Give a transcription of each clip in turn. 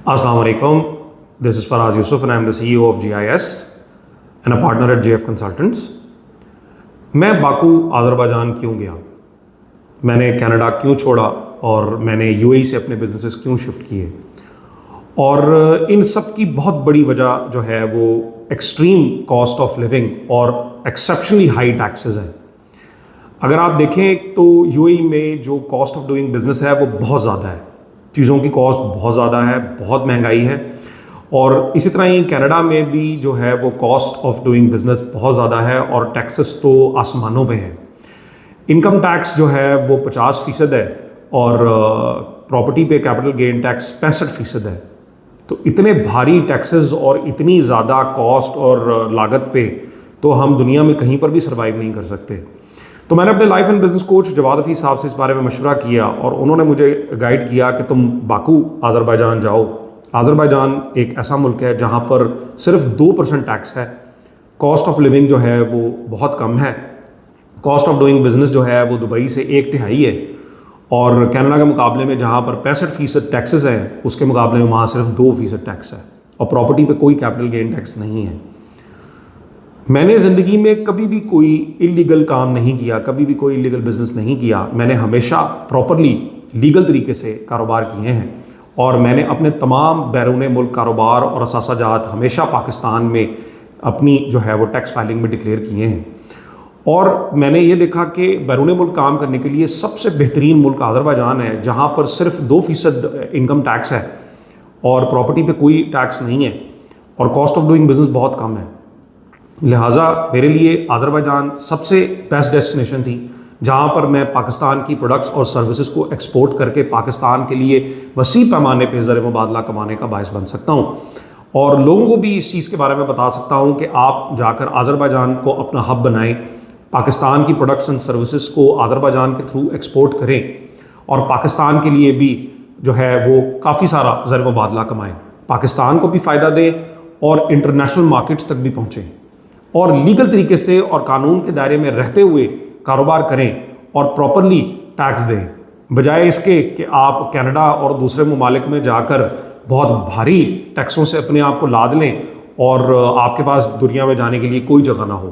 Assalamu alaikum. This is Faraz Yusuf and I am the CEO of GIS and a partner at JF Consultants. मैं Baku Azerbaijan क्यों गया, मैंने Canada क्यों छोड़ा और मैंने यूएई से अपने बिजनेसेस क्यों शिफ्ट किए, और इन सब की बहुत बड़ी वजह जो है वो एक्सट्रीम कॉस्ट ऑफ लिविंग और एक्सेप्शनली हाई टैक्सेस हैं। अगर आप देखें तो यूएई में जो कॉस्ट ऑफ डूइंग बिजनेस है वो बहुत ज़्यादा है, चीज़ों की कॉस्ट बहुत ज़्यादा है, बहुत महंगाई है। और इसी तरह ही कनाडा में भी जो है वो कॉस्ट ऑफ डूइंग बिजनेस बहुत ज़्यादा है और टैक्सेस तो आसमानों पे हैं। इनकम टैक्स जो है वो 50% है और प्रॉपर्टी पे कैपिटल गेन टैक्स 65% है। तो इतने भारी टैक्सेस और इतनी ज़्यादा कॉस्ट और लागत पे तो हम दुनिया में कहीं पर भी सर्वाइव नहीं कर सकते। तो मैंने अपने life and business coach Jawad Hafeez sahab से इस बारे में मशवरा किया और उन्होंने मुझे गाइड किया कि तुम बाकू आज़रबाईजान जाओ। आज़रबाईजान एक ऐसा मुल्क है जहाँ पर सिर्फ 2% टैक्स है, कॉस्ट ऑफ लिविंग जो है वो बहुत कम है, कॉस्ट ऑफ डूइंग बिजनेस जो है वो दुबई से 1/3 है, और कनाडा के मुकाबले में जहाँ पर 65% टैक्सेस हैं उसके मुकाबले में वहाँ सिर्फ 2% टैक्स है और प्रॉपर्टी पे कोई कैपिटल गेन टैक्स नहीं है। मैंने ज़िंदगी में कभी भी कोई इलीगल काम नहीं किया, कभी भी कोई इलीगल बिजनेस नहीं किया। मैंने हमेशा प्रॉपरली लीगल तरीके से कारोबार किए हैं और मैंने अपने तमाम बैरून मुल्क कारोबार और असासाजात हमेशा पाकिस्तान में अपनी जो है वो टैक्स फाइलिंग में डिक्लेयर किए हैं। और मैंने ये देखा कि बैरून मुल्क काम करने के लिए सबसे बेहतरीन मुल्क आज़रबाईजान है, जहाँ पर सिर्फ 2% इनकम टैक्स है और प्रॉपर्टी पे कोई टैक्स नहीं है और कॉस्ट ऑफ डूइंग बिजनेस बहुत कम है। लिहाजा मेरे लिए आज़रबाईजान सबसे बेस्ट डेस्टिनेशन थी, जहाँ पर मैं पाकिस्तान की प्रोडक्ट्स और सर्विसेज को एक्सपोर्ट करके पाकिस्तान के लिए वसी पैमाने पे ज़र मुबादला कमाने का बायस बन सकता हूँ और लोगों को भी इस चीज़ के बारे में बता सकता हूँ कि आप जाकर आज़रबाईजान को अपना हब बनाएं, पाकिस्तान की प्रोडक्ट्स एंड सर्विसेज को आज़रबाईजान के थ्रू एक्सपोर्ट करें और पाकिस्तान के लिए भी जो है वो काफ़ी सारा ज़र मुबादला कमाएँ, पाकिस्तान को भी फ़ायदा दें और इंटरनेशनल मार्केट्स तक भी पहुँचें और लीगल तरीके से और कानून के दायरे में रहते हुए कारोबार करें और प्रॉपरली टैक्स दें, बजाय इसके कि आप कनाडा और दूसरे ममालिक में जाकर बहुत भारी टैक्सों से अपने आप को लाद लें और आपके पास दुनिया में जाने के लिए कोई जगह ना हो।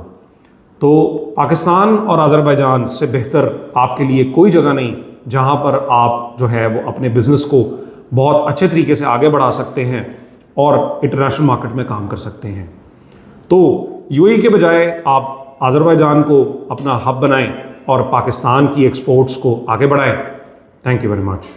तो पाकिस्तान और आज़रबाईजान से बेहतर आपके लिए कोई जगह नहीं जहां पर आप जो है वो अपने बिज़नेस को बहुत अच्छे तरीके से आगे बढ़ा सकते हैं और इंटरनेशनल मार्केट में काम कर सकते हैं। तो यूएई के बजाय आप आज़रबाईजान को अपना हब बनाएं और पाकिस्तान की एक्सपोर्ट्स को आगे बढ़ाएं। Thank you very much.